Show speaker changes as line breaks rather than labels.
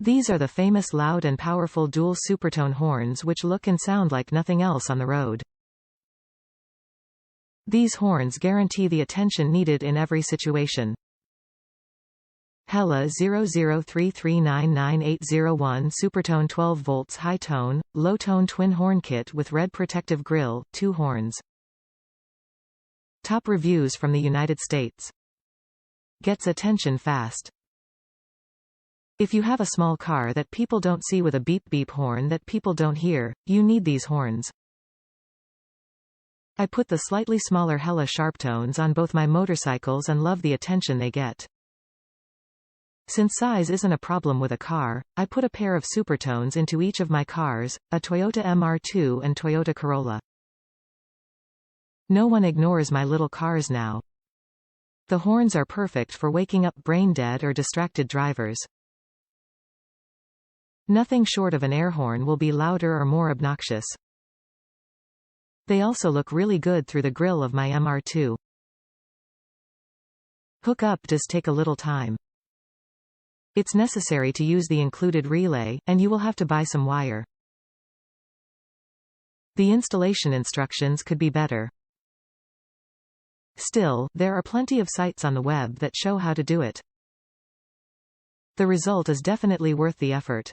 These are the famous loud and powerful dual supertone horns which look and sound like nothing else on the road. These horns guarantee the attention needed in every situation. Hella 0033999801 Supertone 12 volts high tone, low tone twin horn kit with red protective grille, 2 horns. Top reviews from the United States. Gets attention fast. If you have a small car that people don't see with a beep-beep horn that people don't hear, you need these horns. I put the slightly smaller Hella Sharptones on both my motorcycles and love the attention they get. Since size isn't a problem with a car, I put a pair of Supertones into each of my cars, a Toyota MR2 and Toyota Corolla. No one ignores my little cars now. The horns are perfect for waking up brain-dead or distracted drivers. Nothing short of an air horn will be louder or more obnoxious. They also look really good through the grille of my MR2. Hook up does take a little time. It's necessary to use the included relay, and you will have to buy some wire. The installation instructions could be better. Still, there are plenty of sites on the web that show how to do it. The result is definitely worth the effort.